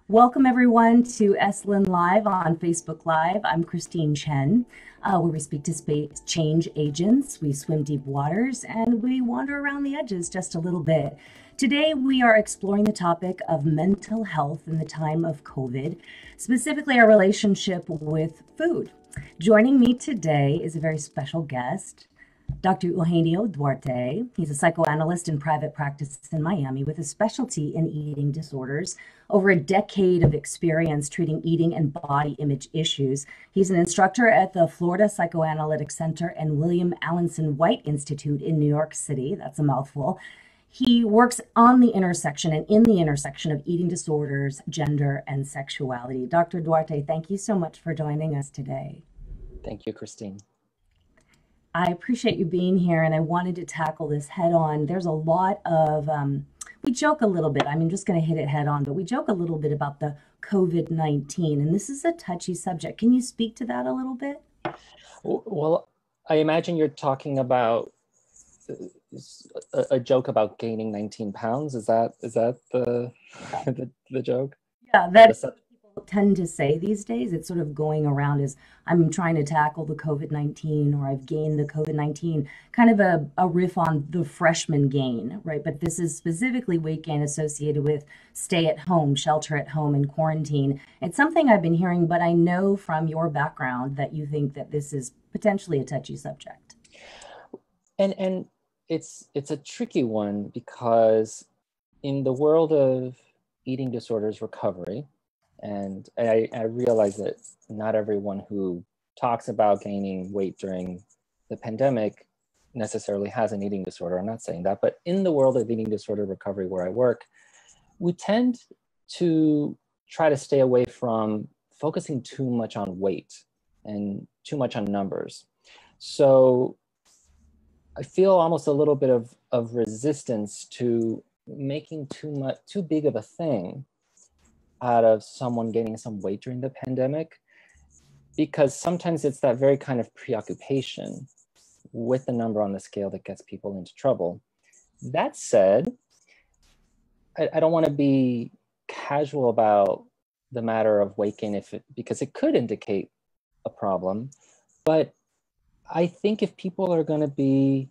Welcome everyone to Esalen Live on Facebook Live. I'm Christine Chen, where we speak to space change agents, we swim deep waters, and we wander around the edges just a little bit. Today we are exploring the topic of mental health in the time of COVID, specifically our relationship with food. Joining me today is a very special guest, Dr. Eugenio Duarte. He's a psychoanalyst in private practice in Miami with a specialty in eating disorders. Over a decade of experience treating eating and body image issues. He's an instructor at the Florida Psychoanalytic Center and William Alanson White Institute in New York City. That's a mouthful. He works on the intersection and in the intersection of eating disorders, gender, and sexuality. Dr. Duarte, thank you so much for joining us today. Thank you, Christine. I appreciate you being here, and I wanted to tackle this head on. There's a lot of, we joke a little bit, I'm just going to hit it head on, but we joke a little bit about the COVID-19, and this is a touchy subject. Can you speak to that a little bit? Well, I imagine you're talking about a joke about gaining 19 pounds. Is that the the joke? Yeah, that's what people tend to say these days. It's sort of going around as I'm trying to tackle the COVID-19 or I've gained the COVID-19, kind of a riff on the freshman gain, right? But this is specifically weight gain associated with stay at home, shelter at home, and quarantine. It's something I've been hearing, but I know from your background that you think that this is potentially a touchy subject. And it's a tricky one because in the world of eating disorders recovery, and I realize that not everyone who talks about gaining weight during the pandemic necessarily has an eating disorder. I'm not saying that, but in the world of eating disorder recovery where I work, we tend to try to stay away from focusing too much on weight and too much on numbers. So I feel almost a little bit of resistance to making too big of a thing out of someone gaining some weight during the pandemic, because sometimes it's that very kind of preoccupation with the number on the scale that gets people into trouble. That said, I don't want to be casual about the matter of weight gain because it could indicate a problem, but I think if people are going to be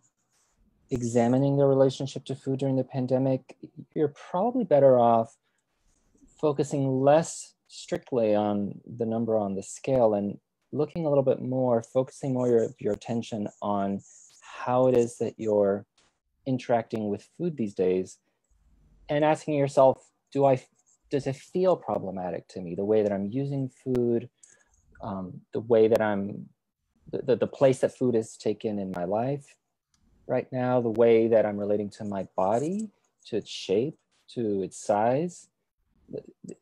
examining their relationship to food during the pandemic, you're probably better off focusing less strictly on the number on the scale and looking a little bit more, focusing more of your attention on how it is that you're interacting with food these days, and asking yourself, does it feel problematic to me, the way that I'm using food, the way that the place that food is taken in my life right now, the way that I'm relating to my body, to its shape, to its size.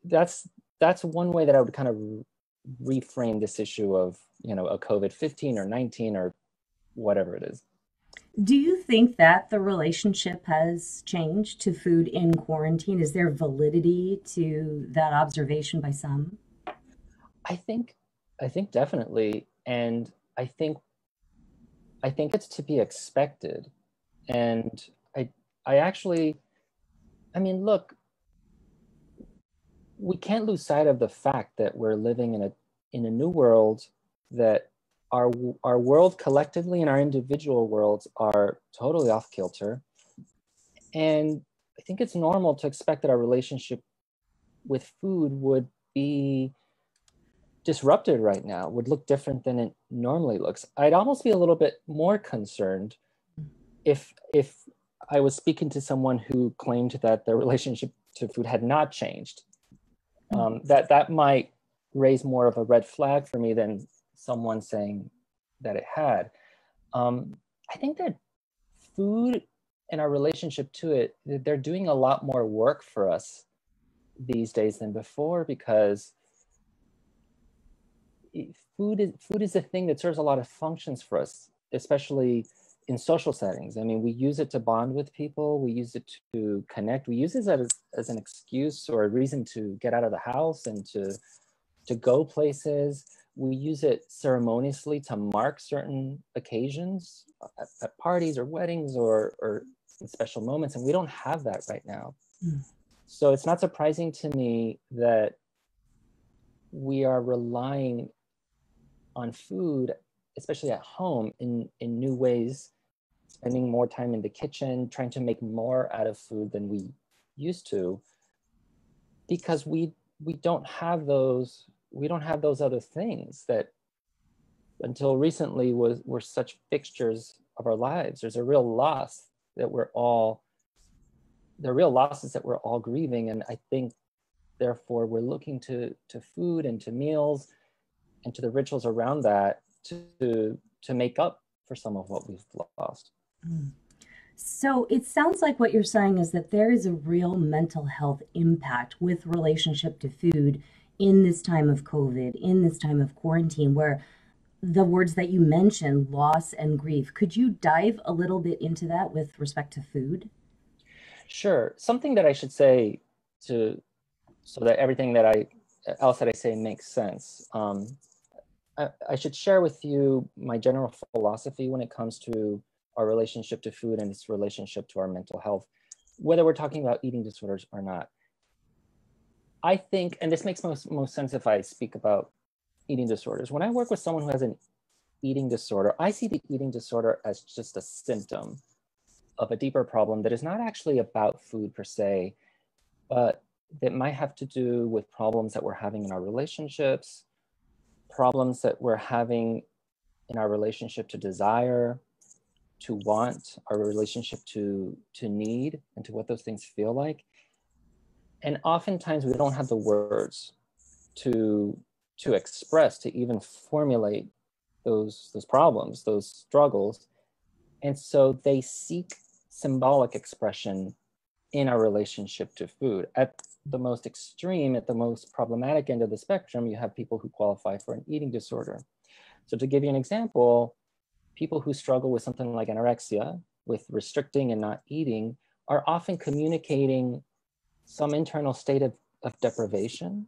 That's one way that I would kind of reframe this issue of, a COVID-15 or 19 or whatever it is. Do you think that the relationship has changed to food in quarantine? Is there validity to that observation by some? I think definitely, and I think it's to be expected. And I actually, I mean, look, we can't lose sight of the fact that we're living in a new world, that our world collectively and our individual worlds are totally off kilter. And I think it's normal to expect that our relationship with food would be disrupted right now, would look different than it normally looks. I'd almost be a little bit more concerned if I was speaking to someone who claimed that their relationship to food had not changed. That might raise more of a red flag for me than someone saying that it had. I think that food and our relationship to it, they're doing a lot more work for us these days than before, because food is a thing that serves a lot of functions for us, especially in social settings. I mean, we use it to bond with people. We use it to connect. We use it as an excuse or a reason to get out of the house and to go places. We use it ceremoniously to mark certain occasions at parties or weddings or in special moments. And we don't have that right now. So it's not surprising to me that we are relying on food, especially at home, in new ways, spending more time in the kitchen, trying to make more out of food than we used to, because we don't have those other things that until recently were such fixtures of our lives. There's a real loss that the real losses that we're all grieving. And I think therefore we're looking to food and to meals and to the rituals around that to make up for some of what we've lost. Mm. So it sounds like what you're saying is that there is a real mental health impact with relationship to food in this time of COVID, in this time of quarantine, where the words that you mentioned, loss and grief. Could you dive a little bit into that with respect to food? Sure. Something that I should say to so that everything else that I say makes sense. I should share with you my general philosophy when it comes to our relationship to food and its relationship to our mental health, whether we're talking about eating disorders or not. I think, and this makes most sense if I speak about eating disorders. When I work with someone who has an eating disorder, I see the eating disorder as just a symptom of a deeper problem that is not actually about food per se, but that might have to do with problems that we're having in our relationships, problems that we're having in our relationship to desire, to want, our relationship to need, and to what those things feel like. And oftentimes we don't have the words to express, to even formulate those problems, those struggles. And so they seek symbolic expression in our relationship to food. At the most extreme, at the most problematic end of the spectrum, you have people who qualify for an eating disorder. So to give you an example, people who struggle with something like anorexia, with restricting and not eating, are often communicating some internal state of deprivation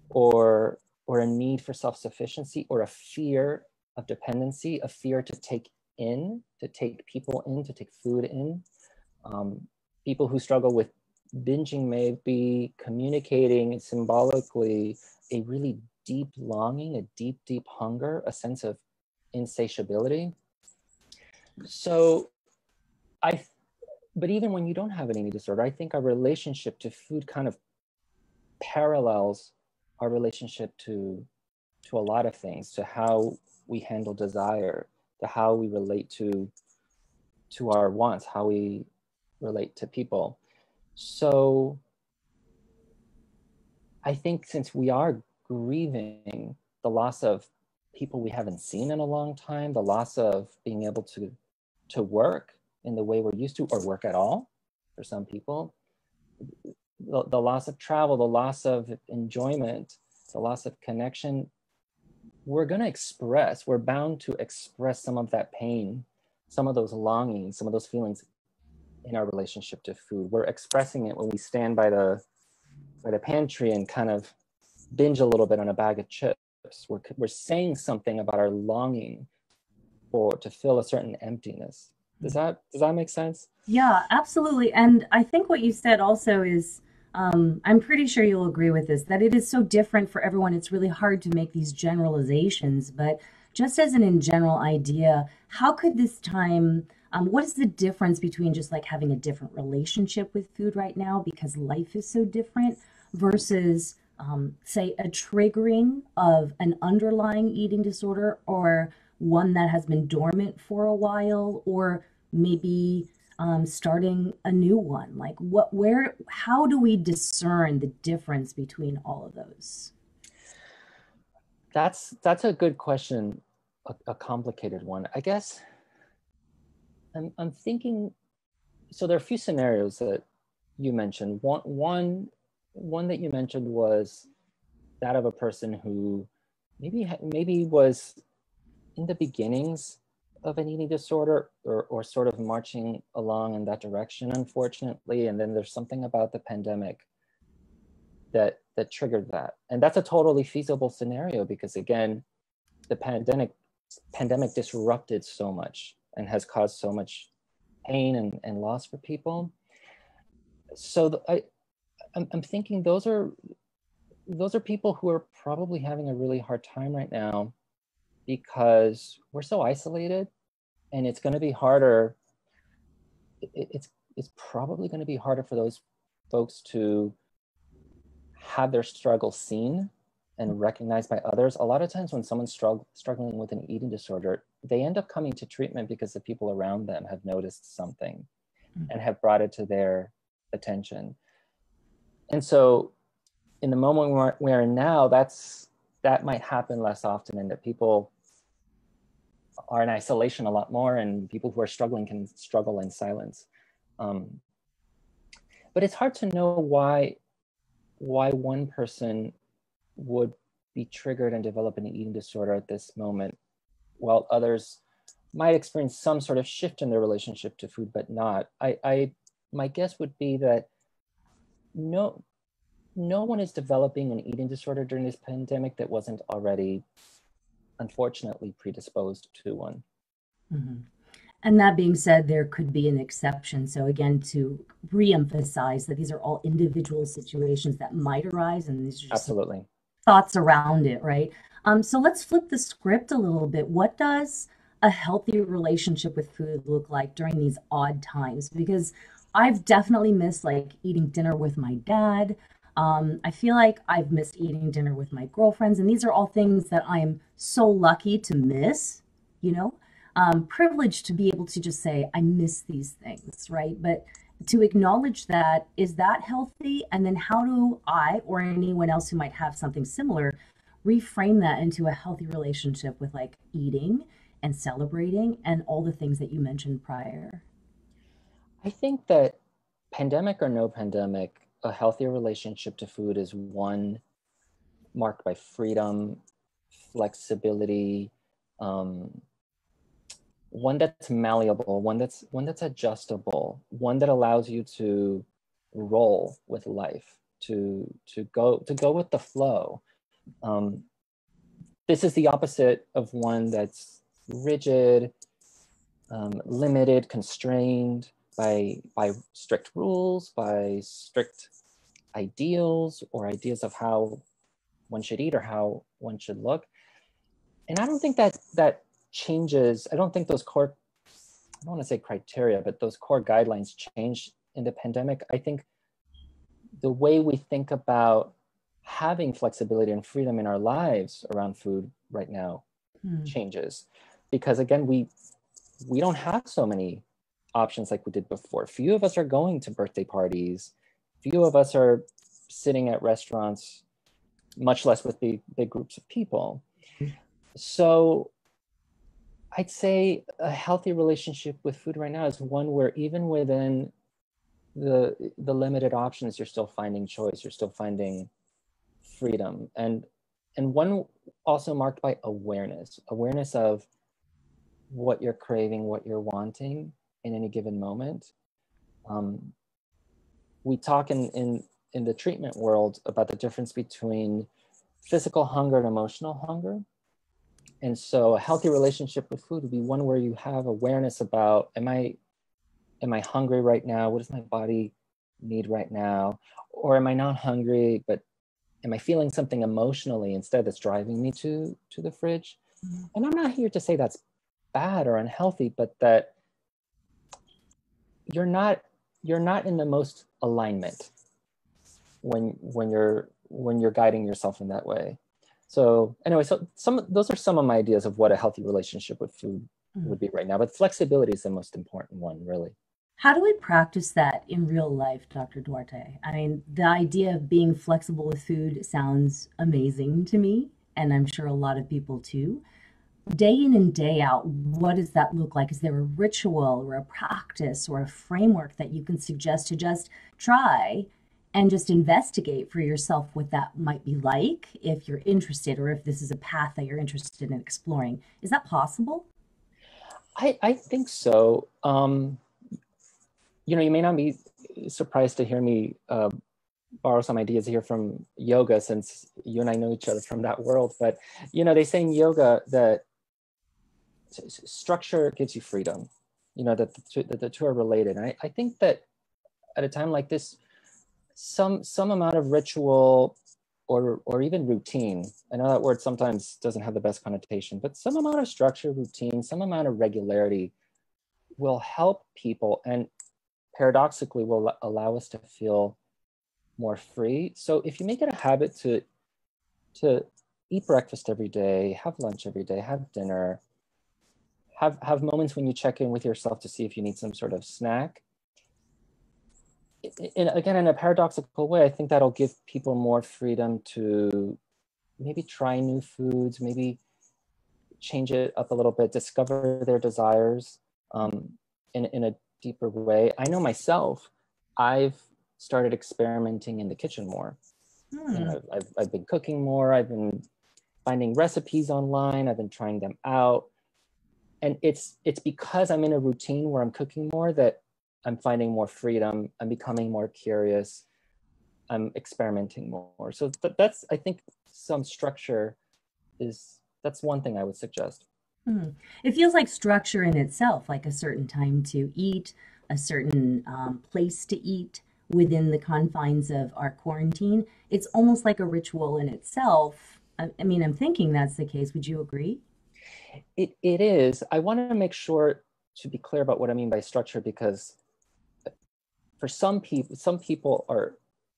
or a need for self-sufficiency or a fear of dependency, a fear to take people in, to take food in. People who struggle with binging may be communicating symbolically a really deep longing, a deep, deep hunger, a sense of insatiability. So but even when you don't have an eating disorder, I think our relationship to food kind of parallels our relationship to a lot of things, to how we handle desire, to how we relate to our wants, how we relate to people. So I think since we are grieving the loss of people we haven't seen in a long time, the loss of being able to work in the way we're used to, or work at all for some people, the loss of travel, the loss of enjoyment, the loss of connection, we're bound to express some of that pain, some of those longings, some of those feelings in our relationship to food. We're expressing it when we stand by the pantry and kind of binge a little bit on a bag of chips. We're saying something about our longing to fill a certain emptiness. Does that make sense? Yeah, absolutely. And I think what you said also is, I'm pretty sure you'll agree with this, that it is so different for everyone. It's really hard to make these generalizations, but just as an in general idea, how could this time, what is the difference between just like having a different relationship with food right now because life is so different versus, say, a triggering of an underlying eating disorder or one that has been dormant for a while, or maybe starting a new one? Like how do we discern the difference between all of those? That's a good question, a complicated one. I guess I'm thinking, so there are a few scenarios that you mentioned. One that you mentioned was that of a person who maybe was in the beginnings of an eating disorder, or sort of marching along in that direction, unfortunately. And then there's something about the pandemic that triggered that. And that's a totally feasible scenario because, again, the pandemic disrupted so much and has caused so much pain and loss for people. So I'm thinking those are people who are probably having a really hard time right now because we're so isolated, and it's going to be harder. It's probably going to be harder for those folks to have their struggle seen and recognized by others. A lot of times when someone's struggling with an eating disorder, they end up coming to treatment because the people around them have noticed something and have brought it to their attention. And so in the moment we're in now, that might happen less often, and that people are in isolation a lot more, and people who are struggling can struggle in silence. But it's hard to know why one person would be triggered and develop an eating disorder at this moment, while others might experience some sort of shift in their relationship to food, but not. My guess would be that no one is developing an eating disorder during this pandemic that wasn't already, unfortunately, predisposed to one. Mm-hmm. And that being said, there could be an exception. So again, to re-emphasize that these are all individual situations that might arise, and these are just Absolutely thoughts around it, right? So let's flip the script a little bit. What does a healthy relationship with food look like during these odd times? Because I've definitely missed like eating dinner with my dad. I feel like I've missed eating dinner with my girlfriends, and these are all things that I'm so lucky to miss, you know? Privileged to be able to just say, I miss these things, right? But to acknowledge that, is that healthy? And then how do I or anyone else who might have something similar reframe that into a healthy relationship with like eating and celebrating and all the things that you mentioned prior? I think that, pandemic or no pandemic, a healthier relationship to food is one marked by freedom, flexibility, um, one that's malleable, one that's adjustable, one that allows you to roll with life, to go with the flow. Um, this is the opposite of one that's rigid, limited, constrained by strict rules, by strict ideals or ideas of how one should eat or how one should look. And I don't think that changes. I don't think those core, I don't want to say criteria, but those core guidelines change in the pandemic. I think the way we think about having flexibility and freedom in our lives around food right now changes, because again, we don't have so many options like we did before. Few of us are going to birthday parties. Few of us are sitting at restaurants, much less with big groups of people. So I'd say a healthy relationship with food right now is one where even within the limited options, you're still finding choice, you're still finding freedom, and one also marked by awareness of what you're craving, what you're wanting in any given moment. We talk in the treatment world about the difference between physical hunger and emotional hunger. And so a healthy relationship with food would be one where you have awareness about, am I hungry right now? What does my body need right now? Or am I not hungry, but am I feeling something emotionally instead that's driving me to the fridge? And I'm not here to say that's bad or unhealthy, but that you're not in the most alignment when you're guiding yourself in that way. So anyway, so those are some of my ideas of what a healthy relationship with food would be right now. But flexibility is the most important one, really. How do we practice that in real life, Dr. Duarte? I mean, the idea of being flexible with food sounds amazing to me, and I'm sure a lot of people too. Day in and day out, what does that look like? Is there a ritual or a practice or a framework that you can suggest to just try and just investigate for yourself what that might be like if you're interested, or if this is a path that you're interested in exploring? Is that possible? I think so. You may not be surprised to hear me borrow some ideas here from yoga, since you and I know each other from that world. But they say in yoga that structure gives you freedom. That the two are related. And I think that at a time like this, some amount of ritual or even routine. I know that word sometimes doesn't have the best connotation, but some amount of structure, routine, some amount of regularity will help people, and paradoxically will allow us to feel more free. So if you make it a habit to eat breakfast every day, have lunch every day, have dinner, have moments when you check in with yourself to see if you need some sort of snack. Again, in a paradoxical way, I think that'll give people more freedom to maybe try new foods, maybe change it up a little bit, discover their desires in a deeper way. I know myself, I've started experimenting in the kitchen more. You know, I've been cooking more, I've been finding recipes online, I've been trying them out. And it's because I'm in a routine where I'm cooking more that I'm finding more freedom, I'm becoming more curious, I'm experimenting more. So that's, I think some structure that's one thing I would suggest. It feels like structure in itself, like a certain time to eat, a certain place to eat within the confines of our quarantine. It's almost like a ritual in itself. I mean, I'm thinking that's the case. Would you agree? It is. I want to make sure to be clear about what I mean by structure, because for some people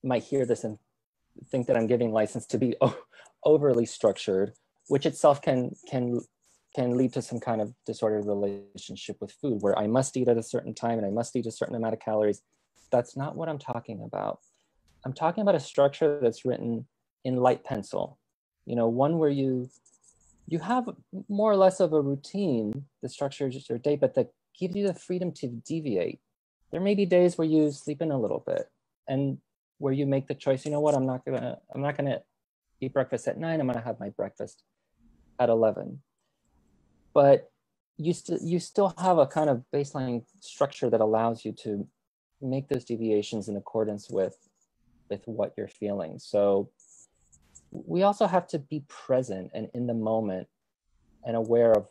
might hear this and think that I'm giving license to be overly structured, which itself can lead to some kind of disordered relationship with food, where I must eat at a certain time and I must eat a certain amount of calories. That's not what I'm talking about. I'm talking about a structure that's written in light pencil, you know, one where you have more or less of a routine that structures your day, but that gives you the freedom to deviate. There may be days where you sleep in a little bit and where you make the choice, you know what, I'm not gonna eat breakfast at 9, I'm gonna have my breakfast at 11. But you still have a kind of baseline structure that allows you to make those deviations in accordance with what you're feeling. So we also have to be present and in the moment and aware of,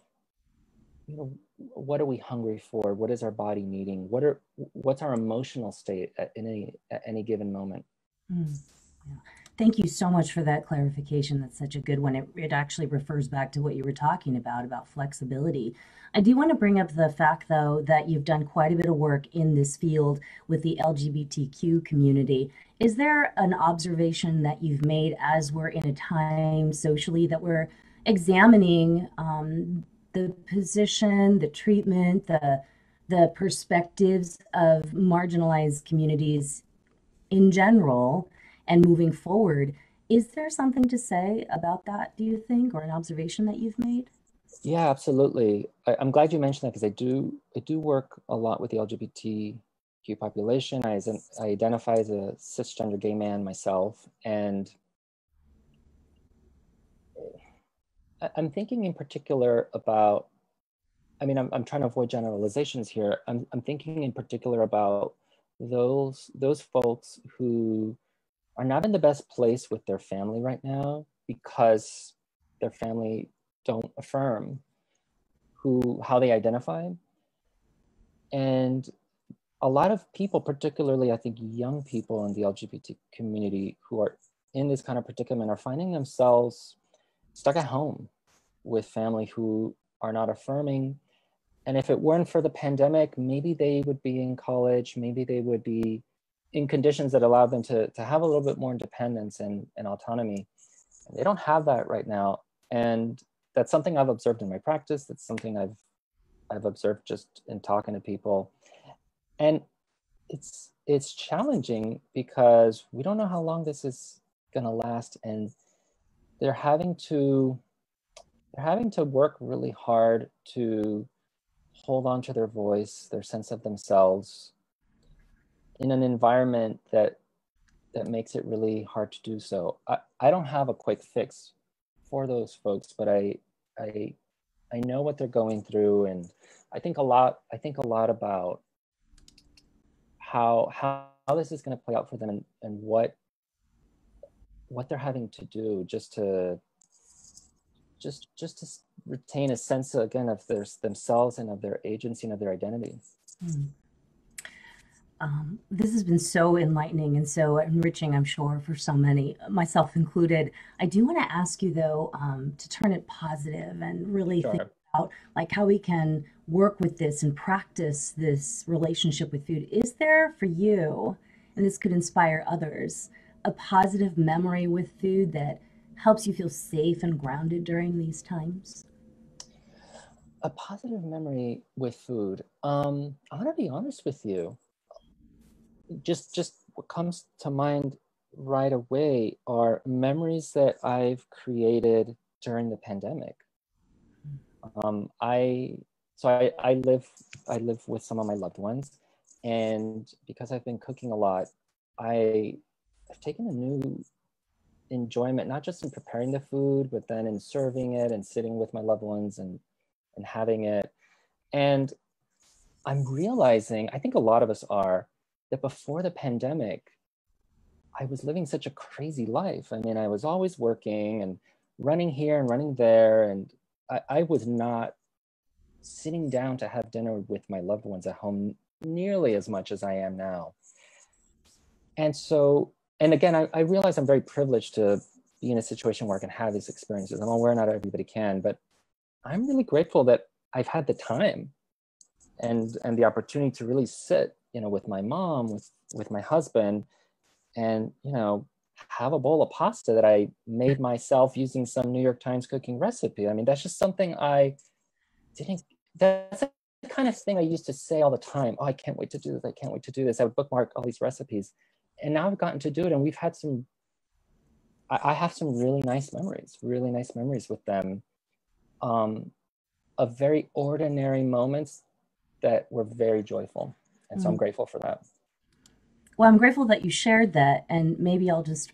you know, what are we hungry for? What is our body needing? What's our emotional state at any given moment? Mm, yeah. Thank you so much for that clarification. That's such a good one. It actually refers back to what you were talking about flexibility. I do want to bring up the fact, though, that you've done quite a bit of work in this field with the LGBTQ community. Is there an observation that you've made as we're in a time socially that we're examining the position, the treatment, the perspectives of marginalized communities in general and moving forward? Is there something to say about that, do you think, or an observation that you've made? Yeah, absolutely. I'm glad you mentioned that, because I do work a lot with the LGBTQ population. I identify as a cisgender gay man myself, and I'm thinking in particular about, I mean, I'm trying to avoid generalizations here. I'm thinking in particular about those folks who are not in the best place with their family right now because their family don't affirm how they identify. And a lot of people, particularly I think young people in the LGBT community who are in this kind of predicament, are finding themselves stuck at home with family who are not affirming. And if it weren't for the pandemic, maybe they would be in college, maybe they would be in conditions that allow them to have a little bit more independence and autonomy. And they don't have that right now. And that's something I've observed in my practice. That's something I've observed just in talking to people. And it's challenging because we don't know how long this is going to last, and they're having to work really hard to hold on to their voice, their sense of themselves, in an environment that makes it really hard to do so. I don't have a quick fix for those folks, but I know what they're going through, and I think a lot about how this is going to play out for them, and what they're having to do just to retain a sense again of themselves and of their agency and of their identity. Hmm. This has been so enlightening and so enriching, I'm sure, for so many, myself included. I do want to ask you, though, to turn it positive and really think Sure. about like how we can work with this and practice this relationship with food. Is there for you, and this could inspire others, a positive memory with food that helps you feel safe and grounded during these times? A positive memory with food. I'm gonna be honest with you. Just what comes to mind right away are memories that I've created during the pandemic. I so I live with some of my loved ones, and because I've been cooking a lot, I have taken a new enjoyment, not just in preparing the food, but then in serving it and sitting with my loved ones and having it. And I'm realizing, I think a lot of us are, that before the pandemic, I was living such a crazy life. I mean, I was always working and running here and running there, and I was not sitting down to have dinner with my loved ones at home nearly as much as I am now. And so, and again, I realize I'm very privileged to be in a situation where I can have these experiences. I'm aware not everybody can, but I'm really grateful that I've had the time and the opportunity to really sit, with my mom, with my husband, and have a bowl of pasta that I made myself using some New York Times cooking recipe. I mean, that's just something I didn't. That's the kind of thing I used to say all the time. Oh, I can't wait to do this. I can't wait to do this. I would bookmark all these recipes, and now I've gotten to do it, and we've had some. I have some really nice memories with them, um, of very ordinary moments that were very joyful, and so I'm Mm. grateful for that. Well, I'm grateful that you shared that, and maybe I'll just,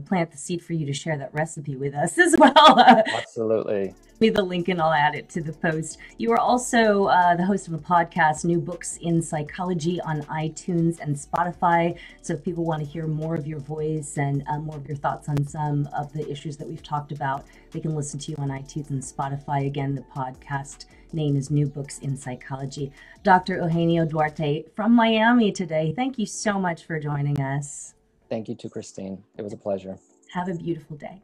plant the seed for you to share that recipe with us as well. Absolutely. Me the link and I'll add it to the post. You are also the host of a podcast, New Books in Psychology, on iTunes and Spotify. So if people want to hear more of your voice and more of your thoughts on some of the issues that we've talked about, they can listen to you on iTunes and Spotify. Again, the podcast name is New Books in Psychology. Dr. Eugenio Duarte from Miami today. Thank you so much for joining us. Thank you to Christine. It was a pleasure. Have a beautiful day.